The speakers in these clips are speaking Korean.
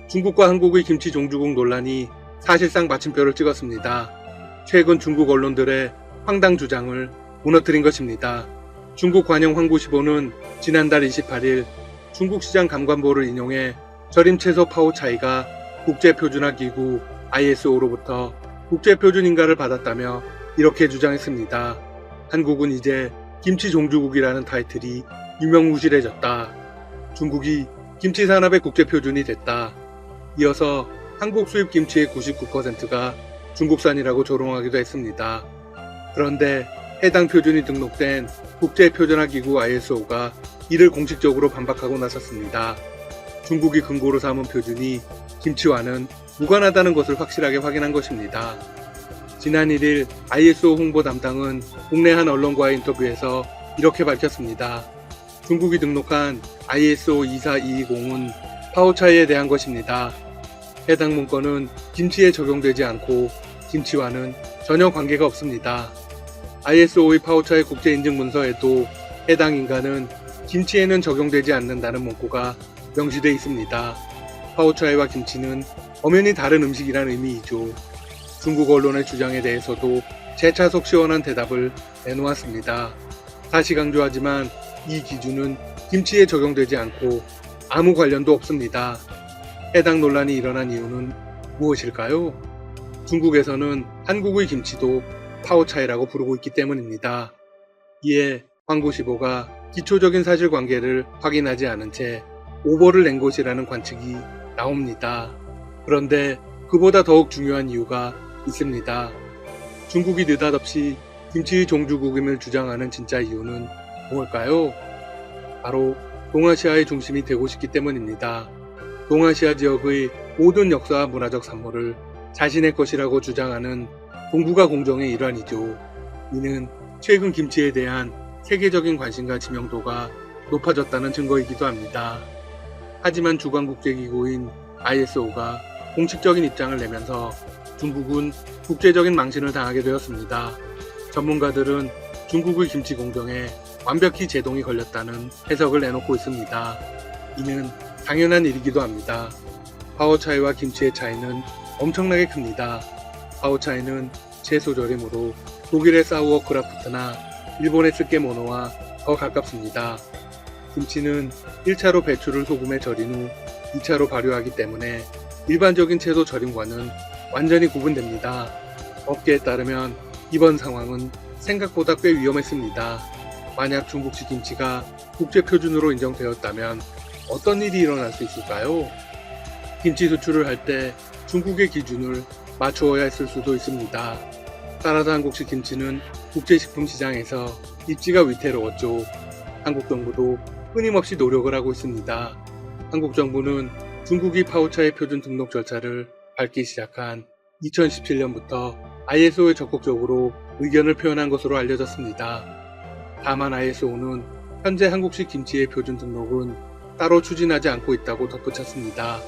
중국과 한국의 김치 종주국 논란이 사실상 마침표를 찍었습니다. 최근 중국 언론들의 황당 주장을 무너뜨린 것입니다. 중국 관영 황구시보는 지난달 28일 중국 시장 감관보를 인용해 절임 채소 파오차이가 국제표준화기구 ISO로부터 국제표준인가를 받았다며 이렇게 주장했습니다. 한국은 이제 김치 종주국이라는 타이틀이 유명무실해졌다. 중국이 김치 산업의 국제표준이 됐다. 이어서 한국 수입 김치의 99%가 중국산이라고 조롱하기도 했습니다. 그런데 해당 표준이 등록된 국제표준화기구 ISO가 이를 공식적으로 반박하고 나섰습니다. 중국이 근거로 삼은 표준이 김치와는 무관하다는 것을 확실하게 확인한 것입니다. 지난 1일 ISO 홍보 담당은 국내 한 언론과의 인터뷰에서 이렇게 밝혔습니다. 중국이 등록한 ISO 24220은 파오차이에 대한 것입니다. 해당 문건은 김치에 적용되지 않고 김치와는 전혀 관계가 없습니다. ISO의 파오차이 국제인증 문서에도 해당 인가는 김치에는 적용되지 않는다는 문구가 명시되어 있습니다. 파오차이와 김치는 엄연히 다른 음식이란 의미이죠. 중국 언론의 주장에 대해서도 재차 속 시원한 대답을 내놓았습니다. 다시 강조하지만 이 기준은 김치에 적용되지 않고 아무 관련도 없습니다. 해당 논란이 일어난 이유는 무엇일까요? 중국에서는 한국의 김치도 파오차이라고 부르고 있기 때문입니다. 이에 황구시보가 기초적인 사실관계를 확인하지 않은 채 오보를 낸 것이라는 관측이 나옵니다. 그런데 그보다 더욱 중요한 이유가 있습니다. 중국이 느닷없이 김치의 종주국임을 주장하는 진짜 이유는 무엇일까요? 바로 동아시아의 중심이 되고 싶기 때문입니다. 동아시아 지역의 모든 역사와 문화적 산물을 자신의 것이라고 주장하는 동북아 공정의 일환이죠. 이는 최근 김치에 대한 세계적인 관심과 지명도가 높아졌다는 증거이기도 합니다. 하지만 주관국제기구인 ISO가 공식적인 입장을 내면서 중국은 국제적인 망신을 당하게 되었습니다. 전문가들은 중국의 김치 공정에 완벽히 제동이 걸렸다는 해석을 내놓고 있습니다. 이는 당연한 일이기도 합니다. 파오차이와 김치의 차이는 엄청나게 큽니다. 파오차이는 채소 절임으로 독일의 사우어크라프트나 일본의 스케모노와 더 가깝습니다. 김치는 1차로 배추를 소금에 절인 후 2차로 발효하기 때문에 일반적인 채소 절임과는 완전히 구분됩니다. 업계에 따르면 이번 상황은 생각보다 꽤 위험했습니다. 만약 중국식 김치가 국제표준으로 인정되었다면 어떤 일이 일어날 수 있을까요? 김치 수출을 할 때 중국의 기준을 맞추어야 했을 수도 있습니다. 따라서 한국식 김치는 국제식품시장에서 입지가 위태로웠죠. 한국 정부도 끊임없이 노력을 하고 있습니다. 한국 정부는 중국이 파오차이 표준 등록 절차를 밟기 시작한 2017년부터 ISO에 적극적으로 의견을 표현한 것으로 알려졌습니다. 다만 ISO는 현재 한국식 김치의 표준 등록은 따로 추진하지 않고 있다고 덧붙였습니다.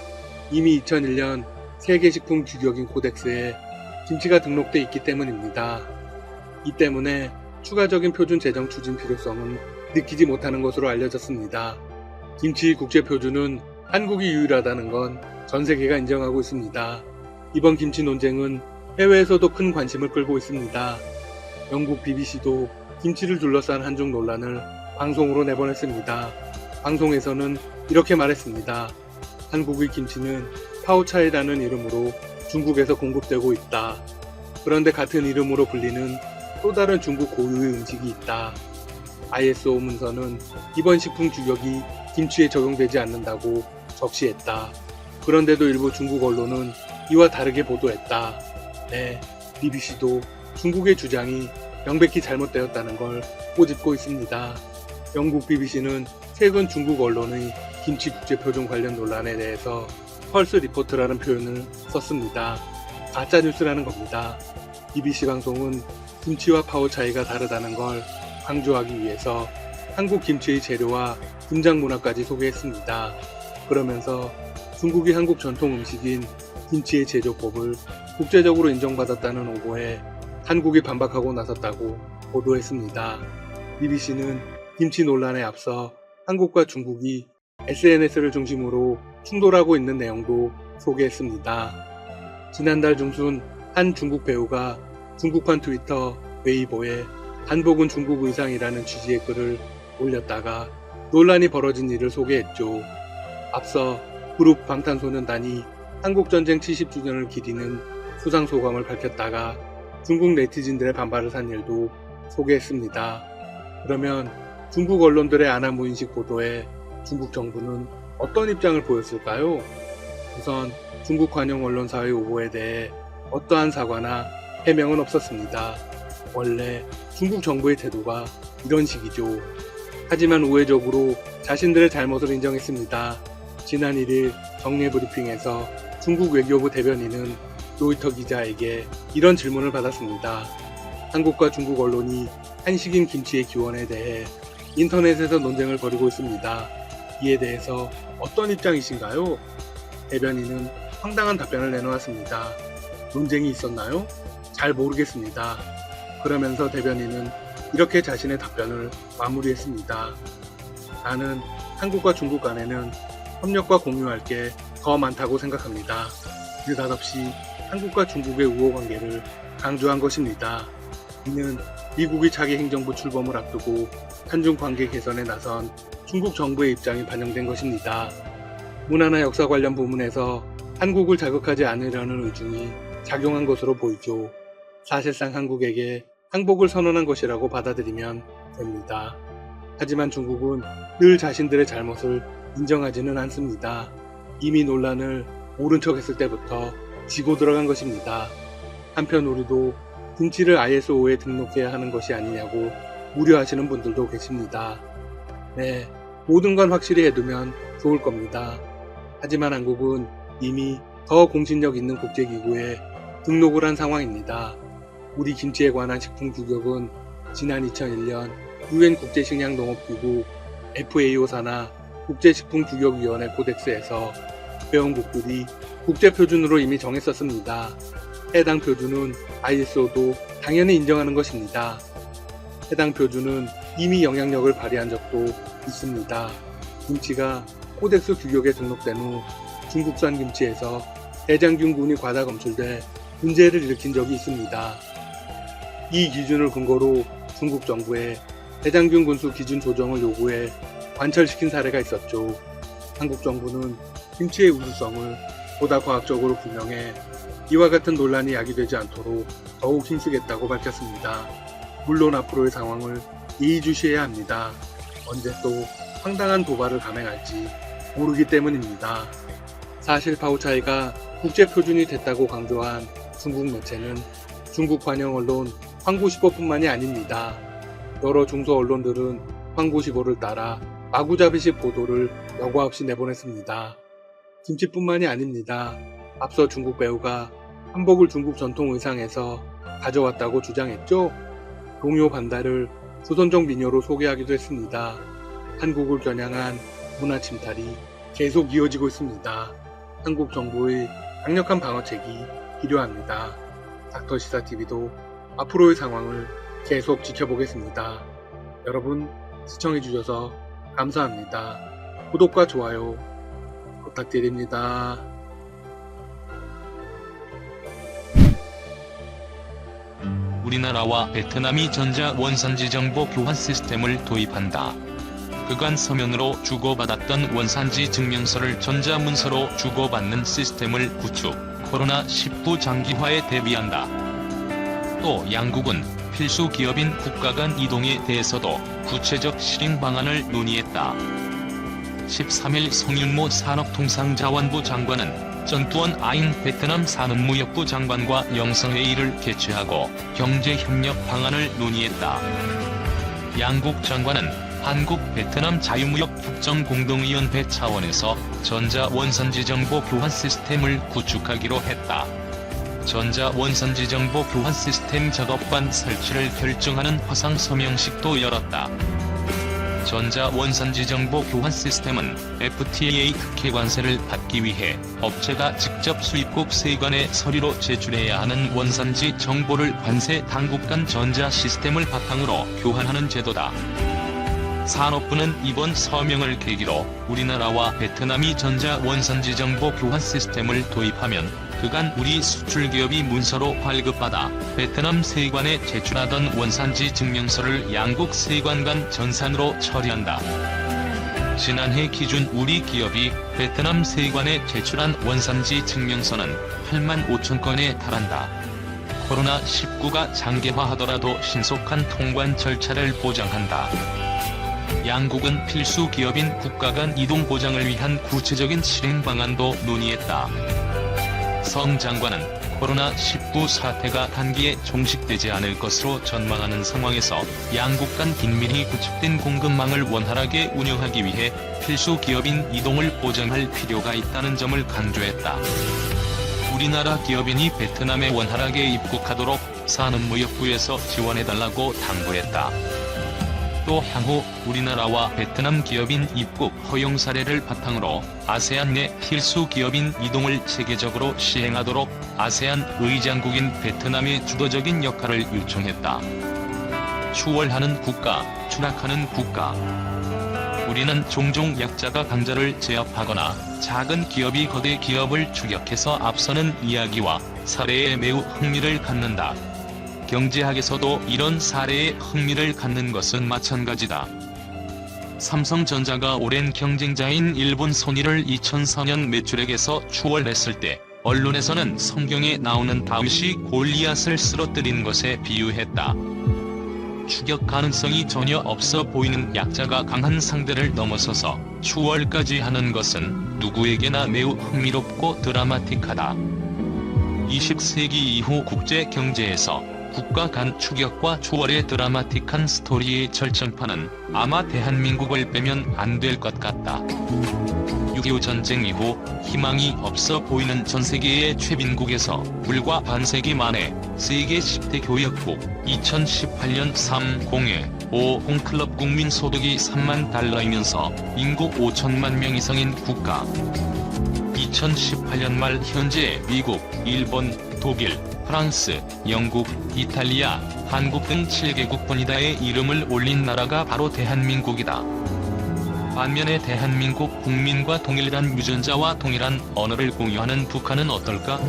이미 2001년 세계식품 규격인 코덱스에 김치가 등록돼 있기 때문입니다. 이 때문에 추가적인 표준 제정 추진 필요성은 느끼지 못하는 것으로 알려졌습니다. 김치 국제표준은 한국이 유일하다는 건 전 세계가 인정하고 있습니다. 이번 김치 논쟁은 해외에서도 큰 관심을 끌고 있습니다. 영국 BBC도 김치를 둘러싼 한중 논란을 방송으로 내보냈습니다. 방송에서는 이렇게 말했습니다. 한국의 김치는 파오차이라는 이름으로 중국에서 공급되고 있다. 그런데 같은 이름으로 불리는 또 다른 중국 고유의 음식이 있다. ISO 문서는 이번 식품 규격이 김치에 적용되지 않는다고 적시했다. 그런데도 일부 중국 언론은 이와 다르게 보도했다. 네, BBC도 중국의 주장이 명백히 잘못되었다는 걸 꼬집고 있습니다. 영국 BBC는 최근 중국 언론의 김치 국제표준 관련 논란에 대해서 펄스 리포트라는 표현을 썼습니다. 가짜뉴스라는 겁니다. BBC 방송은 김치와 파오차이가 다르다는 걸 강조하기 위해서 한국 김치의 재료와 김장 문화까지 소개했습니다. 그러면서 중국이 한국 전통 음식인 김치의 제조법을 국제적으로 인정받았다는 오보에 한국이 반박하고 나섰다고 보도했습니다. BBC는 김치 논란에 앞서 한국과 중국이 SNS를 중심으로 충돌하고 있는 내용도 소개했습니다. 지난달 중순 한 중국 배우가 중국판 트위터 웨이보에 한복은 중국 의상이라는 취지의 글을 올렸다가 논란이 벌어진 일을 소개했죠. 앞서 그룹 방탄소년단이 한국전쟁 70주년을 기리는 수상소감을 밝혔다가 중국 네티즌들의 반발을 산 일도 소개했습니다. 그러면 중국 언론들의 아나무인식 보도에 중국 정부는 어떤 입장을 보였을까요? 우선 중국 관영 언론사의 오보에 대해 어떠한 사과나 해명은 없었습니다. 원래 중국 정부의 태도가 이런 식이죠. 하지만 우회적으로 자신들의 잘못을 인정했습니다. 지난 1일 정례 브리핑에서 중국 외교부 대변인은 로이터 기자에게 이런 질문을 받았습니다. 한국과 중국 언론이 한식인 김치의 기원에 대해 인터넷에서 논쟁을 벌이고 있습니다. 이에 대해서 어떤 입장이신가요? 대변인은 황당한 답변을 내놓았습니다. 논쟁이 있었나요? 잘 모르겠습니다. 그러면서 대변인은 이렇게 자신의 답변을 마무리했습니다. 나는 한국과 중국 간에는 협력과 공유할 게 더 많다고 생각합니다. 느닷없이 한국과 중국의 우호 관계를 강조한 것입니다. 이는 미국이 차기 행정부 출범을 앞두고 한중 관계 개선에 나선 중국 정부의 입장이 반영된 것입니다. 문화나 역사 관련 부문에서 한국을 자극하지 않으려는 의중이 작용한 것으로 보이죠. 사실상 한국에게 항복을 선언한 것이라고 받아들이면 됩니다. 하지만 중국은 늘 자신들의 잘못을 인정하지는 않습니다. 이미 논란을 모른 척 했을 때부터 지고 들어간 것입니다. 한편 우리도 김치를 ISO에 등록해야 하는 것이 아니냐고 우려하시는 분들도 계십니다. 네, 모든 건 확실히 해두면 좋을 겁니다. 하지만 한국은 이미 더 공신력 있는 국제기구에 등록을 한 상황입니다. 우리 김치에 관한 식품 규격은 지난 2001년 UN 국제식량농업기구 FAO 산하 국제식품규격위원회 코덱스에서 회원국들이 국제표준으로 이미 정했었습니다. 해당 표준은 ISO도 당연히 인정하는 것입니다. 해당 표준은 이미 영향력을 발휘한 적도 있습니다. 김치가 코덱스 규격에 등록된 후 중국산 김치에서 대장균군이 과다 검출돼 문제를 일으킨 적이 있습니다. 이 기준을 근거로 중국 정부에 대장균 군수 기준 조정을 요구해 관철시킨 사례가 있었죠. 한국 정부는 김치의 우수성을 보다 과학적으로 규명해 이와 같은 논란이 야기되지 않도록 더욱 힘쓰겠다고 밝혔습니다. 물론 앞으로의 상황을 예의주시해야 합니다. 언제 또 황당한 도발을 감행할지 모르기 때문입니다. 사실 파오차이가 국제표준이 됐다고 강조한 중국 매체는 중국 관영 언론 황구시보뿐만이 아닙니다. 여러 중소 언론들은 황구시보를 따라 마구잡이식 보도를 여과 없이 내보냈습니다. 김치뿐만이 아닙니다. 앞서 중국 배우가 한복을 중국 전통 의상에서 가져왔다고 주장했죠? 동요 반달을 조선족 민요로 소개하기도 했습니다. 한국을 겨냥한 문화 침탈이 계속 이어지고 있습니다. 한국 정부의 강력한 방어책이 필요합니다. 닥터시사TV도 앞으로의 상황을 계속 지켜보겠습니다. 여러분 시청해주셔서 감사합니다. 구독과 좋아요 부탁드립니다. 우리나라와 베트남이 전자 원산지 정보 교환 시스템을 도입한다. 그간 서면으로 주고받았던 원산지 증명서를 전자문서로 주고받는 시스템을 구축, 코로나19 장기화에 대비한다. 또 양국은 필수 기업인 국가 간 이동에 대해서도 구체적 실행 방안을 논의했다. 13일 성윤모 산업통상자원부 장관은 전두원 아인 베트남 산업무역부 장관과 영상회의를 개최하고 경제협력 방안을 논의했다. 양국 장관은 한국 베트남 자유무역 국정공동위원회 차원에서 전자원산지 정보 교환 시스템을 구축하기로 했다. 전자원산지 정보 교환 시스템 작업반 설치를 결정하는 화상 서명식도 열었다. 전자원산지 정보 교환 시스템은 FTA 특혜 관세를 받기 위해 업체가 직접 수입국 세관에 서류로 제출해야 하는 원산지 정보를 관세 당국 간 전자 시스템을 바탕으로 교환하는 제도다. 산업부는 이번 서명을 계기로 우리나라와 베트남이 전자 원산지 정보 교환 시스템을 도입하면 그간 우리 수출기업이 문서로 발급받아 베트남 세관에 제출하던 원산지 증명서를 양국 세관 간 전산으로 처리한다. 지난해 기준 우리 기업이 베트남 세관에 제출한 원산지 증명서는 8만 5천 건에 달한다. 코로나19가 장기화하더라도 신속한 통관 절차를 보장한다. 양국은 필수 기업인 국가 간 이동 보장을 위한 구체적인 실행 방안도 논의했다. 성 장관은 코로나19 사태가 단기에 종식되지 않을 것으로 전망하는 상황에서 양국 간 긴밀히 구축된 공급망을 원활하게 운영하기 위해 필수 기업인 이동을 보장할 필요가 있다는 점을 강조했다. 우리나라 기업인이 베트남에 원활하게 입국하도록 산업무역부에서 지원해달라고 당부했다. 또 향후 우리나라와 베트남 기업인 입국 허용 사례를 바탕으로 아세안 내 필수 기업인 이동을 체계적으로 시행하도록 아세안 의장국인 베트남의 주도적인 역할을 요청했다. 추월하는 국가, 추락하는 국가. 우리는 종종 약자가 강자를 제압하거나 작은 기업이 거대 기업을 추격해서 앞서는 이야기와 사례에 매우 흥미를 갖는다. 경제학에서도 이런 사례에 흥미를 갖는 것은 마찬가지다. 삼성전자가 오랜 경쟁자인 일본 소니를 2004년 매출액에서 추월했을 때 언론에서는 성경에 나오는 다윗이 골리앗을 쓰러뜨린 것에 비유했다. 추격 가능성이 전혀 없어 보이는 약자가 강한 상대를 넘어서서 추월까지 하는 것은 누구에게나 매우 흥미롭고 드라마틱하다. 20세기 이후 국제 경제에서 국가 간 추격과 추월의 드라마틱한 스토리의 절정판은 아마 대한민국을 빼면 안 될 것 같다. 6.25 전쟁 이후 희망이 없어 보이는 전세계의 최빈국에서 불과 반세기 만에 세계 10대 교역국 2018년 3공회 5홍클럽 국민 소득이 3만 달러이면서 인구 5천만 명 이상인 국가. 2018년 말 현재 미국, 일본, 독일, 프랑스, 영국, 이탈리아, 한국 등 7개국뿐이다의 이름을 올린 나라가 바로 대한민국이다. 반면에 대한민국 국민과 동일한 유전자와 동일한 언어를 공유하는 북한은 어떨까?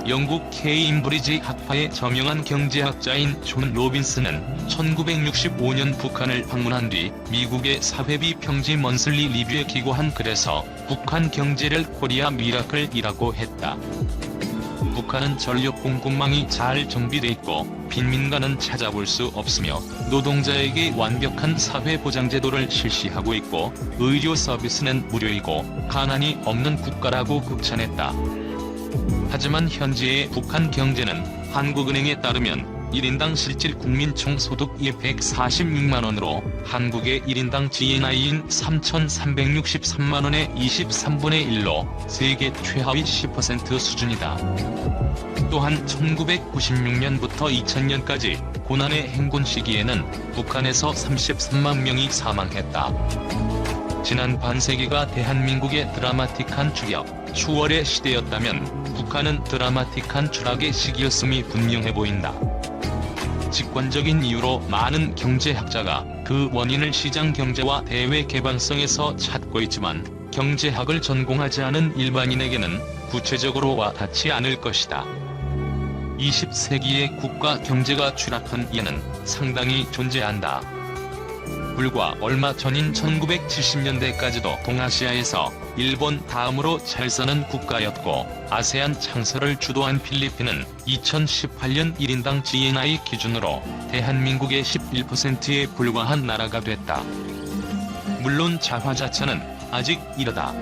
영국 케임브리지 학파의 저명한 경제학자인 존 로빈스는 1965년 북한을 방문한 뒤 미국의 사회비 평지 먼슬리 리뷰에 기고한 글에서 북한 경제를 코리아 미라클이라고 했다. 북한은 전력 공급망이 잘 정비돼 있고 빈민가는 찾아볼 수 없으며 노동자에게 완벽한 사회보장제도를 실시하고 있고 의료 서비스는 무료이고 가난이 없는 국가라고 극찬했다. 하지만 현재의 북한 경제는 한국은행에 따르면 1인당 실질 국민총소득이 146만원으로 한국의 1인당 GNI인 3,363만원의 23분의 1로 세계 최하위 10% 수준이다. 또한 1996년부터 2000년까지 고난의 행군 시기에는 북한에서 33만 명이 사망했다. 지난 반세기가 대한민국의 드라마틱한 추격, 추월의 시대였다면 북한은 드라마틱한 추락의 시기였음이 분명해 보인다. 직관적인 이유로 많은 경제학자가 그 원인을 시장 경제와 대외 개방성에서 찾고 있지만 경제학을 전공하지 않은 일반인에게는 구체적으로 와닿지 않을 것이다. 20세기의 국가 경제가 추락한 예는 상당히 존재한다. 불과 얼마 전인 1970년대까지도 동아시아에서 일본 다음으로 잘 사는 국가였고 아세안 창설을 주도한 필리핀은 2018년 1인당 GNI 기준으로 대한민국의 11%에 불과한 나라가 됐다. 물론 자화자찬은 아직 이르다.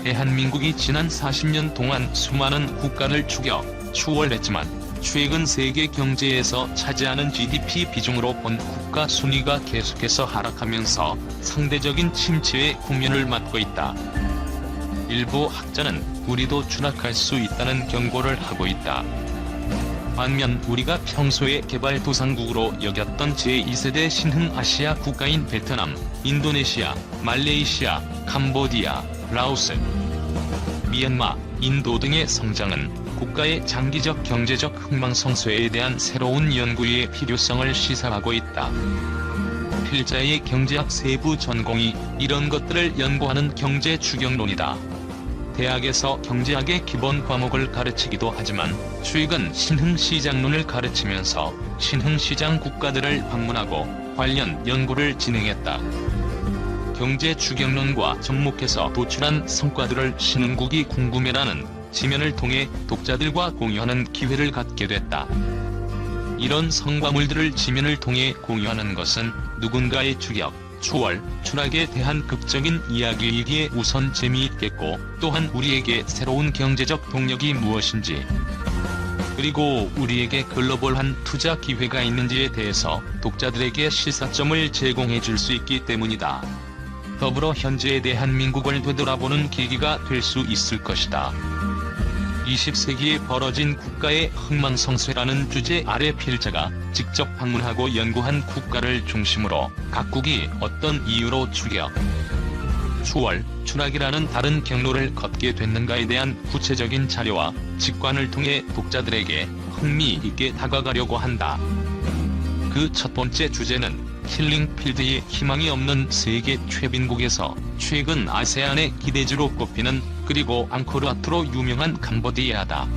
대한민국이 지난 40년 동안 수많은 국가를 추격, 추월했지만 최근 세계 경제에서 차지하는 GDP 비중으로 본 국가 순위가 계속해서 하락하면서 상대적인 침체의 국면을 맞고 있다. 일부 학자는 우리도 추락할 수 있다는 경고를 하고 있다. 반면 우리가 평소에 개발도상국으로 여겼던 제2세대 신흥아시아 국가인 베트남, 인도네시아, 말레이시아, 캄보디아, 라오스, 미얀마, 인도 등의 성장은 국가의 장기적 경제적 흥망성쇠에 대한 새로운 연구의 필요성을 시사하고 있다. 필자의 경제학 세부 전공이 이런 것들을 연구하는 경제 추경론이다. 대학에서 경제학의 기본 과목을 가르치기도 하지만 최근 신흥시장론을 가르치면서 신흥시장 국가들을 방문하고 관련 연구를 진행했다. 경제 추경론과 접목해서 도출한 성과들을 신흥국이 궁금해라는 지면을 통해 독자들과 공유하는 기회를 갖게 됐다. 이런 성과물들을 지면을 통해 공유하는 것은 누군가의 추격, 추월, 추락에 대한 극적인 이야기이기에 우선 재미있겠고, 또한 우리에게 새로운 경제적 동력이 무엇인지, 그리고 우리에게 글로벌한 투자 기회가 있는지에 대해서 독자들에게 시사점을 제공해 줄 수 있기 때문이다. 더불어 현재의 대한민국을 되돌아보는 계기가 될 수 있을 것이다. 20세기에 벌어진 국가의 흥망성쇠라는 주제 아래 필자가 직접 방문하고 연구한 국가를 중심으로 각국이 어떤 이유로 추격, 추월, 추락이라는 다른 경로를 걷게 됐는가에 대한 구체적인 자료와 직관을 통해 독자들에게 흥미있게 다가가려고 한다. 그 첫 번째 주제는 킬링필드에 희망이 없는 세계 최빈국에서 최근 아세안의 기대주로 꼽히는, 그리고 앙코르와트로 유명한 캄보디아다.